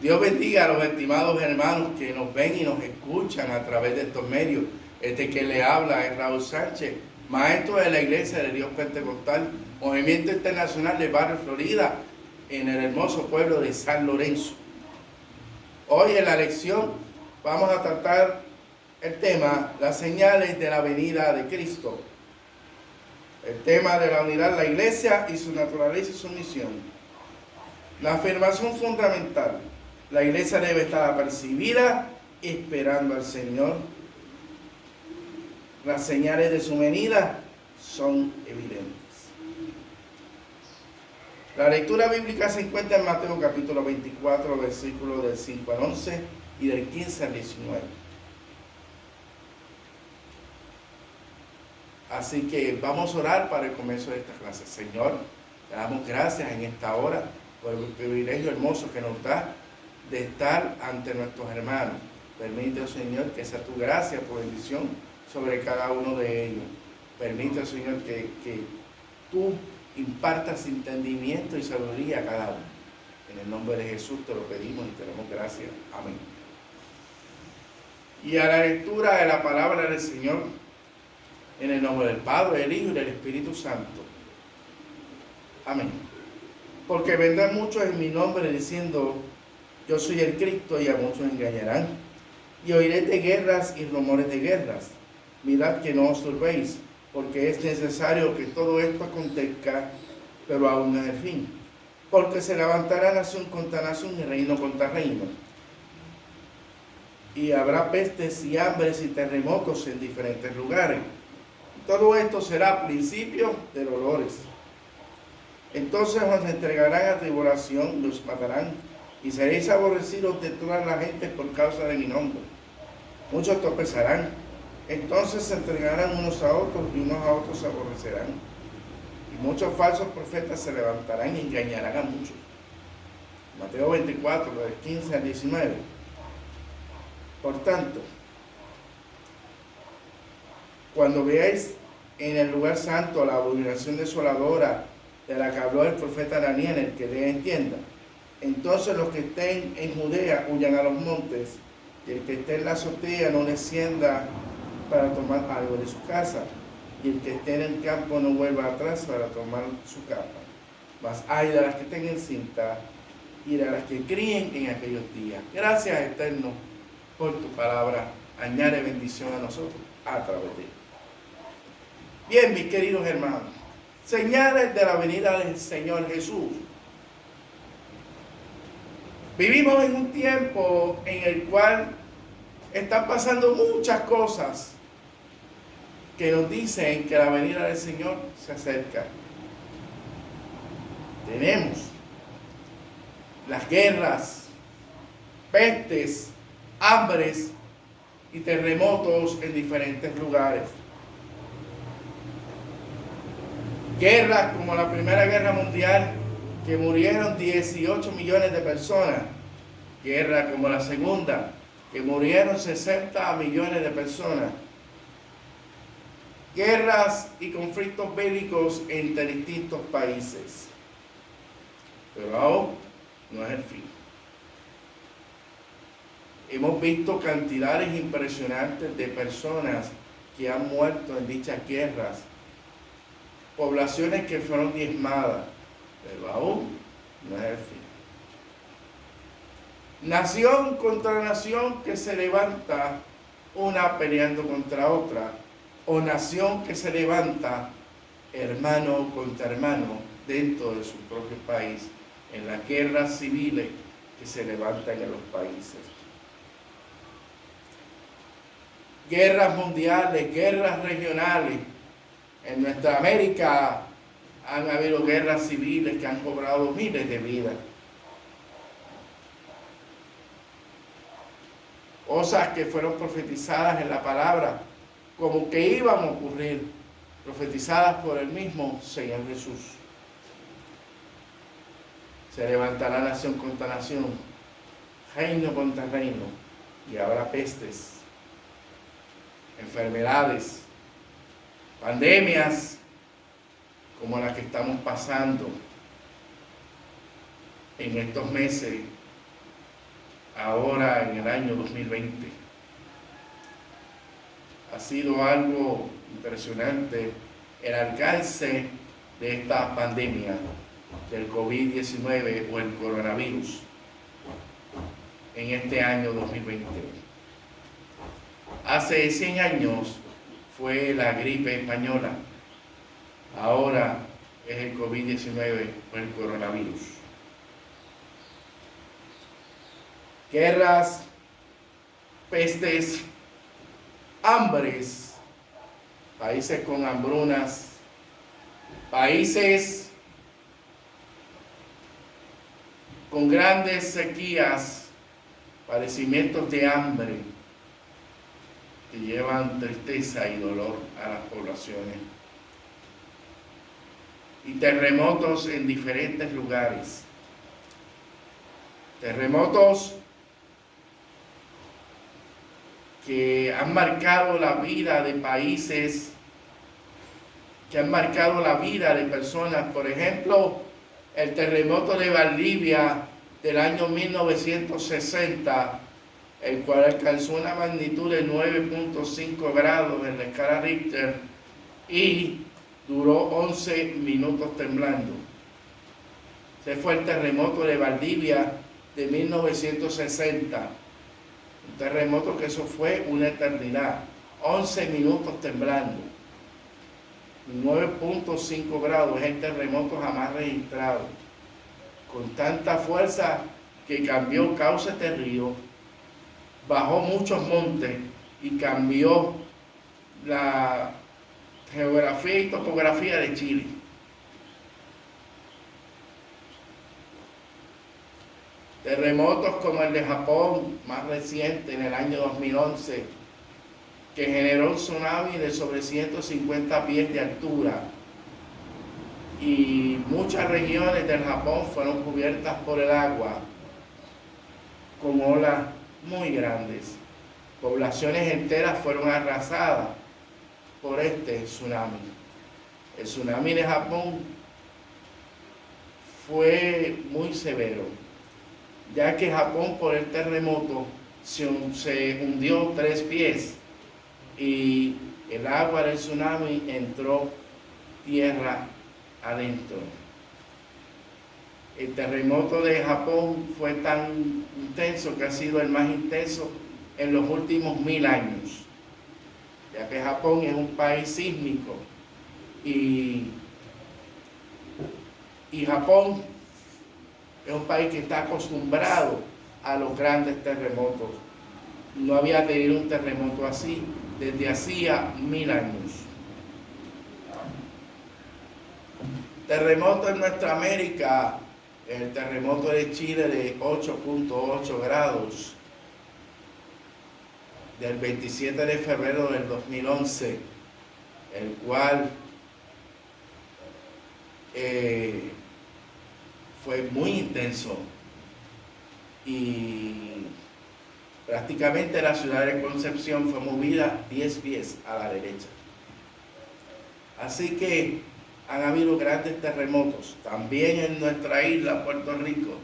Dios bendiga a los estimados hermanos que nos ven y nos escuchan a través de estos medios. Este que le habla es Raúl Sánchez, maestro de la Iglesia de Dios Pentecostal, Movimiento Internacional de Barrio Florida, en el hermoso pueblo de San Lorenzo. Hoy en la lección vamos a tratar el tema, las señales de la venida de Cristo. El tema de la unidad de la Iglesia y su naturaleza y su misión. La afirmación fundamental: la Iglesia debe estar apercibida, esperando al Señor. Las señales de su venida son evidentes. La lectura bíblica se encuentra en Mateo capítulo 24, versículos del 5 al 11 y del 15 al 19. Así que vamos a orar para el comienzo de esta clase. Señor, te damos gracias en esta hora por el privilegio hermoso que nos da de estar ante nuestros hermanos. Permite, Señor, que sea tu gracia, tu bendición sobre cada uno de ellos. Permite, Señor, que tú impartas entendimiento y sabiduría a cada uno. En el nombre de Jesús te lo pedimos y te damos gracias. Amén. Y a la lectura de la palabra del Señor, en el nombre del Padre, del Hijo y del Espíritu Santo. Amén. Porque vendrán muchos en mi nombre diciendo: yo soy el Cristo, y a muchos engañarán. Y oiréis de guerras y rumores de guerras. Mirad que no os turbéis, porque es necesario que todo esto acontezca, pero aún no es el fin. Porque se levantará nación contra nación y reino contra reino. Y habrá pestes y hambres y terremotos en diferentes lugares. Todo esto será principio de dolores. Entonces os entregarán a tribulación, los matarán, y seréis aborrecidos de toda la gente por causa de mi nombre. Muchos tropezarán, entonces se entregarán unos a otros, y unos a otros se aborrecerán. Y muchos falsos profetas se levantarán y engañarán a muchos. Mateo 24, del 15 al 19. Por tanto, cuando veáis en el lugar santo la abominación desoladora de la que habló el profeta Daniel, el que le entienda, entonces los que estén en Judea huyan a los montes, y el que esté en la azotea no descienda para tomar algo de su casa, y el que esté en el campo no vuelva atrás para tomar su capa. Mas ay de las que estén encintas y de las que críen en aquellos días. Gracias, Eterno, por tu palabra. Añade bendición a nosotros a través de ella. Bien, mis queridos hermanos, señales de la venida del Señor Jesús. Vivimos en un tiempo en el cual están pasando muchas cosas que nos dicen que la venida del Señor se acerca. Tenemos las guerras, pestes, hambres y terremotos en diferentes lugares. Guerras como la Primera Guerra Mundial, que murieron 18 millones de personas. Guerra como la Segunda, que murieron 60 millones de personas. Guerras y conflictos bélicos entre distintos países. Pero aún no es el fin. Hemos visto cantidades impresionantes de personas que han muerto en dichas guerras. Poblaciones que fueron diezmadas, pero aún no es el fin. Nación contra nación que se levanta, una peleando contra otra, o nación que se levanta, hermano contra hermano, dentro de su propio país, en las guerras civiles que se levantan en los países. Guerras mundiales, guerras regionales. En nuestra América han habido guerras civiles que han cobrado miles de vidas. Cosas que fueron profetizadas en la palabra, como que iban a ocurrir, profetizadas por el mismo Señor Jesús. Se levantará nación contra nación, reino contra reino, y habrá pestes, enfermedades, pandemias como la que estamos pasando en estos meses ahora en el año 2020. Ha sido algo impresionante el alcance de esta pandemia del COVID-19 o el coronavirus en este año 2020. Hace 100 años fue la gripe española, ahora es el COVID-19 o el coronavirus. Guerras, pestes, hambres, países con hambrunas, países con grandes sequías, padecimientos de hambre que llevan tristeza y dolor a las poblaciones, y terremotos en diferentes lugares, terremotos que han marcado la vida de países, que han marcado la vida de personas. Por ejemplo, el terremoto de Valdivia del año 1960, el cual alcanzó una magnitud de 9.5 grados en la escala Richter y duró 11 minutos temblando. Ese fue el terremoto de Valdivia de 1960. Un terremoto que eso fue una eternidad. 11 minutos temblando. 9.5 grados es el terremoto jamás registrado. Con tanta fuerza que cambió cauces de río, bajó muchos montes y cambió la geografía y topografía de Chile. Terremotos como el de Japón, más reciente, en el año 2011, que generó un tsunami de sobre 150 pies de altura. Y muchas regiones del Japón fueron cubiertas por el agua, con olas muy grandes. Poblaciones enteras fueron arrasadas por este tsunami. El tsunami de Japón fue muy severo, ya que Japón por el terremoto se hundió 3 pies y el agua del tsunami entró tierra adentro. El terremoto de Japón fue tan intenso que ha sido el más intenso en los últimos 1000 años, ya que Japón es un país sísmico y Japón es un país que está acostumbrado a los grandes terremotos. No había tenido un terremoto así desde hacía 1000 años. Terremoto en nuestra América, el terremoto de Chile de 8.8 grados del 27 de febrero del 2011, el cual fue muy intenso y prácticamente la ciudad de Concepción fue movida 10 pies a la derecha. Así que han habido grandes terremotos. También en nuestra isla, Puerto Rico,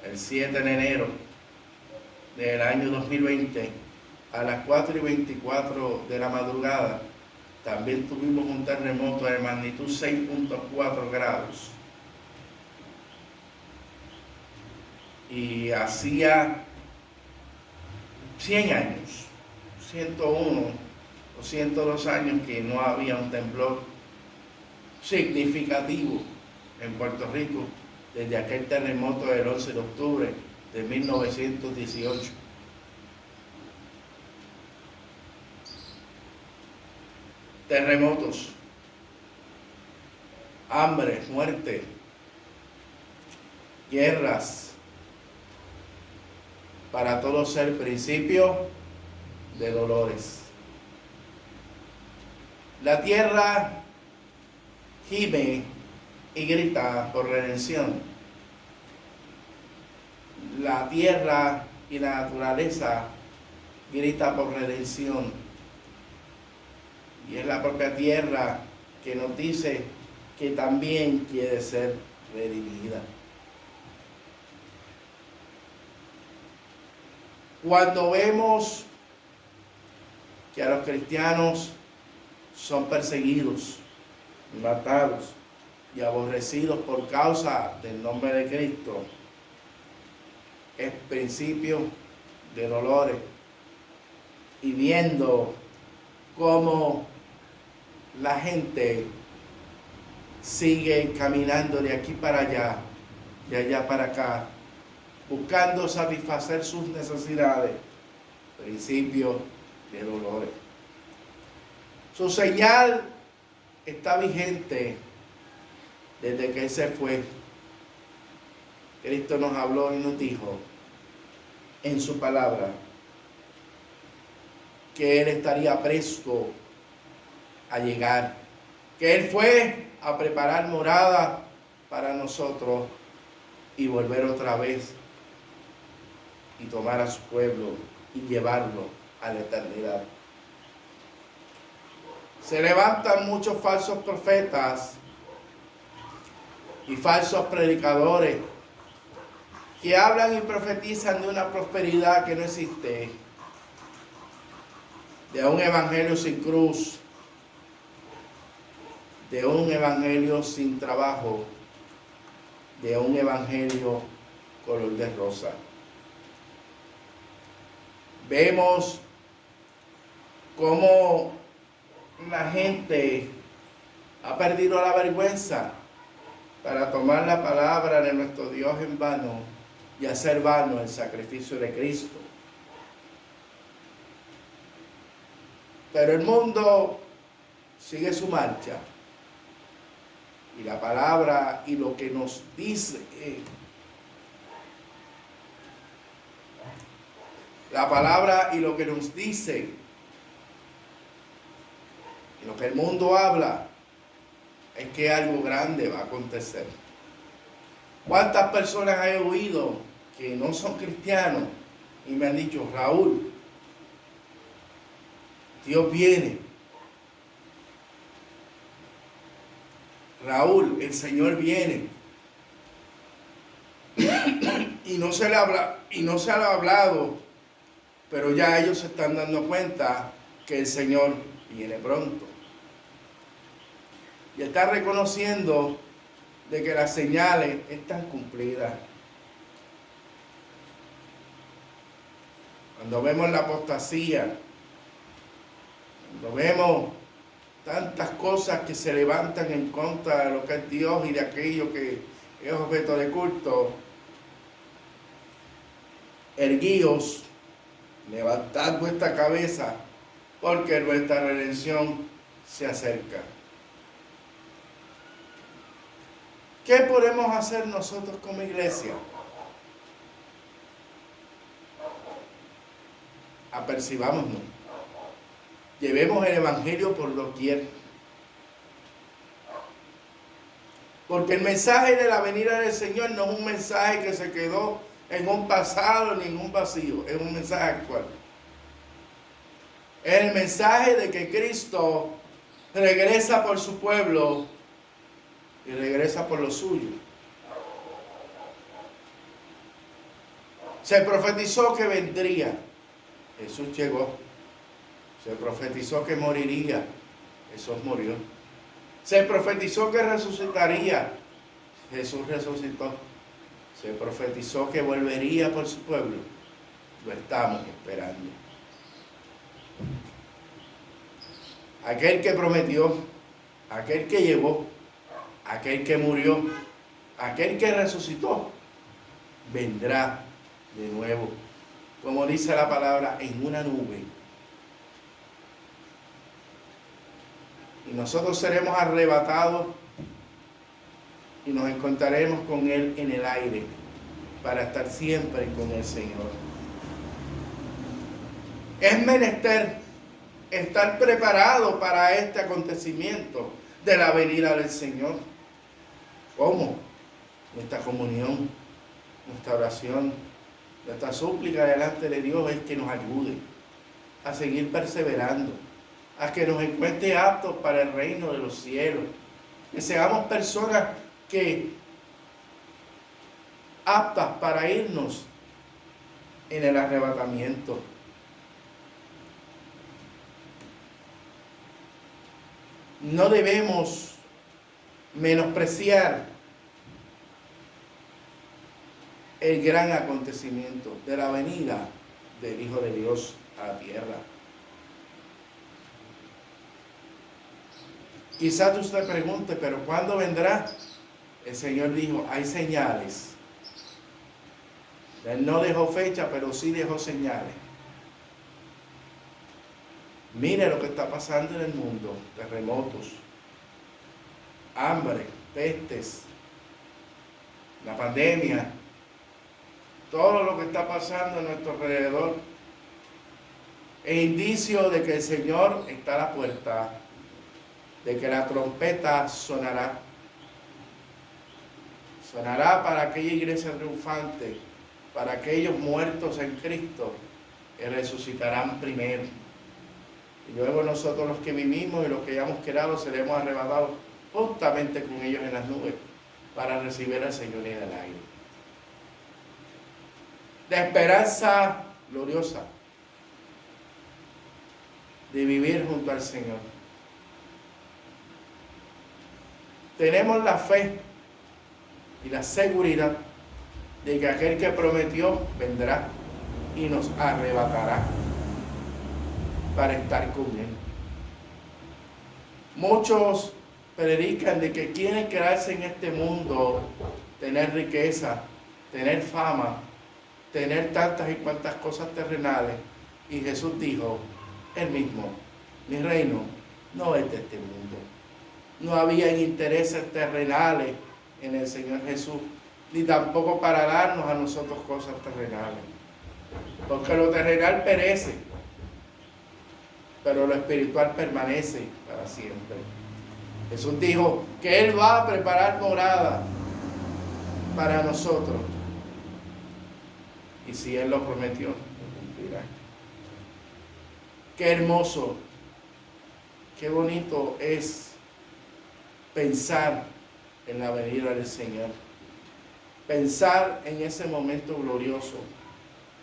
el 7 de enero del año 2020, a las 4:24 de la madrugada, también tuvimos un terremoto de magnitud 6.4 grados. Y hacía 100 años, 101 o 102 años que no había un temblor significativo en Puerto Rico desde aquel terremoto del 11 de octubre de 1918. Terremotos, hambre, muerte, guerras, para todos ser principio de dolores. La tierra gime y grita por redención. La tierra y la naturaleza grita por redención. Y es la propia tierra que nos dice que también quiere ser redimida. Cuando vemos que a los cristianos son perseguidos, matados y aborrecidos por causa del nombre de Cristo, es principio de dolores. Y viendo cómo la gente sigue caminando de aquí para allá, de allá para acá, buscando satisfacer sus necesidades, principio de dolores. Su señal está vigente desde que Él se fue. Cristo nos habló y nos dijo en su palabra que Él estaría presto a llegar, que Él fue a preparar morada para nosotros y volver otra vez y tomar a su pueblo y llevarlo a la eternidad. Se levantan muchos falsos profetas y falsos predicadores que hablan y profetizan de una prosperidad que no existe, de un evangelio sin cruz, de un evangelio sin trabajo, de un evangelio color de rosa. Vemos cómo la gente ha perdido la vergüenza para tomar la palabra de nuestro Dios en vano y hacer vano el sacrificio de Cristo. Pero el mundo sigue su marcha. Y la palabra y lo que nos dice, la palabra y lo que nos dice, y lo que el mundo habla, es que algo grande va a acontecer. ¿Cuántas personas he oído que no son cristianos y me han dicho: Raúl, Dios viene? Raúl, el Señor viene. y no se le ha hablado, pero ya ellos se están dando cuenta que el Señor viene pronto. Y está reconociendo de que las señales están cumplidas. Cuando vemos la apostasía, cuando vemos tantas cosas que se levantan en contra de lo que es Dios y de aquello que es objeto de culto, erguíos, levantad vuestra cabeza, porque nuestra redención se acerca. ¿Qué podemos hacer nosotros como iglesia? Apercibámonos. Llevemos el evangelio por doquier. Porque el mensaje de la venida del Señor no es un mensaje que se quedó en un pasado ni en un vacío. Es un mensaje actual. Es el mensaje de que Cristo regresa por su pueblo y regresa por lo suyo. Se profetizó que vendría. Jesús llegó. Se profetizó que moriría. Jesús murió. Se profetizó que resucitaría. Jesús resucitó. Se profetizó que volvería por su pueblo. Lo estamos esperando. Aquel que prometió, aquel que llevó, aquel que murió, aquel que resucitó, vendrá de nuevo, como dice la palabra, en una nube. Y nosotros seremos arrebatados y nos encontraremos con Él en el aire para estar siempre con el Señor. Es menester estar preparado para este acontecimiento de la venida del Señor. ¿Cómo? Nuestra comunión, nuestra oración, nuestra súplica delante de Dios es que nos ayude a seguir perseverando, a que nos encuentre aptos para el reino de los cielos, que seamos personas que aptas para irnos en el arrebatamiento. No debemos menospreciar el gran acontecimiento de la venida del Hijo de Dios a la tierra. Quizás usted pregunte, ¿pero cuándo vendrá? El Señor dijo, hay señales. Él no dejó fecha, pero sí dejó señales. Mire lo que está pasando en el mundo: terremotos, hambre, pestes, la pandemia, todo lo que está pasando a nuestro alrededor es indicio de que el Señor está a la puerta, de que la trompeta sonará. Sonará para aquella iglesia triunfante, para aquellos muertos en Cristo, que resucitarán primero. Y luego nosotros, los que vivimos y los que hayamos quedado, seremos arrebatados juntamente con ellos en las nubes para recibir al Señor en el aire. De esperanza gloriosa, de vivir junto al Señor. Tenemos la fe y la seguridad de que aquel que prometió vendrá y nos arrebatará para estar con Él. Muchos predican de que quieren quedarse en este mundo, tener riqueza, tener fama, tener tantas y cuantas cosas terrenales. Y Jesús dijo, Él mismo, mi reino no es de este mundo. No había intereses terrenales en el Señor Jesús, ni tampoco para darnos a nosotros cosas terrenales. Porque lo terrenal perece, pero lo espiritual permanece para siempre. Jesús dijo que Él va a preparar morada para nosotros. Y si Él lo prometió, lo cumplirá. Qué hermoso, qué bonito es pensar en la venida del Señor. Pensar en ese momento glorioso.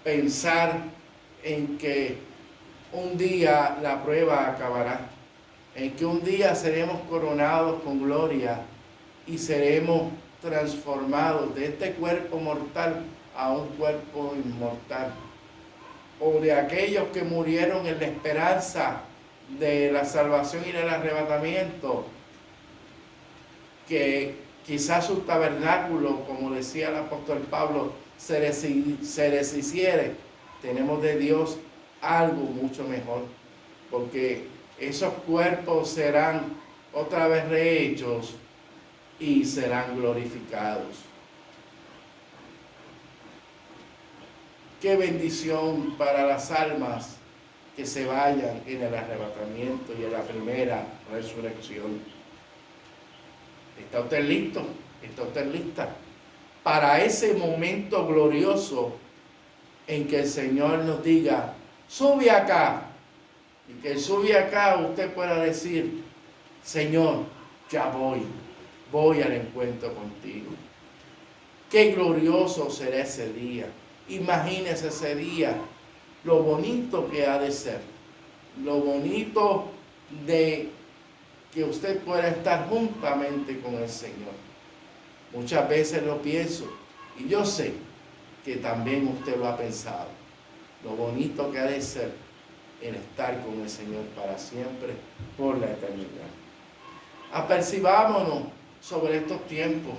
Pensar en que un día la prueba acabará. En que un día seremos coronados con gloria y seremos transformados de este cuerpo mortal a un cuerpo inmortal. O de aquellos que murieron en la esperanza de la salvación y del arrebatamiento, que quizás su tabernáculo, como decía el apóstol Pablo, se deshiciere. Tenemos de Dios algo mucho mejor, porque esos cuerpos serán otra vez rehechos y serán glorificados. Qué bendición para las almas que se vayan en el arrebatamiento y en la primera resurrección. ¿Está usted listo? ¿Está usted lista para ese momento glorioso en que el Señor nos diga, sube acá? Y que sube acá usted pueda decir, Señor, ya voy al encuentro contigo. Qué glorioso será ese día. Imagínese ese día, lo bonito que ha de ser, lo bonito de que usted pueda estar juntamente con el Señor. Muchas veces lo pienso y yo sé que también usted lo ha pensado, lo bonito que ha de ser el estar con el Señor para siempre, por la eternidad. Apercibámonos sobre estos tiempos,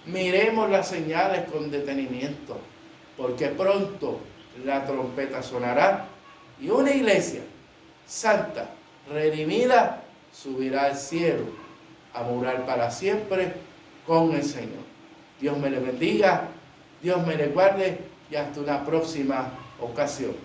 miremos las señales con detenimiento, porque pronto la trompeta sonará y una iglesia santa, redimida, subirá al cielo a morar para siempre con el Señor. Dios me le bendiga, Dios me le guarde y hasta una próxima ocasión.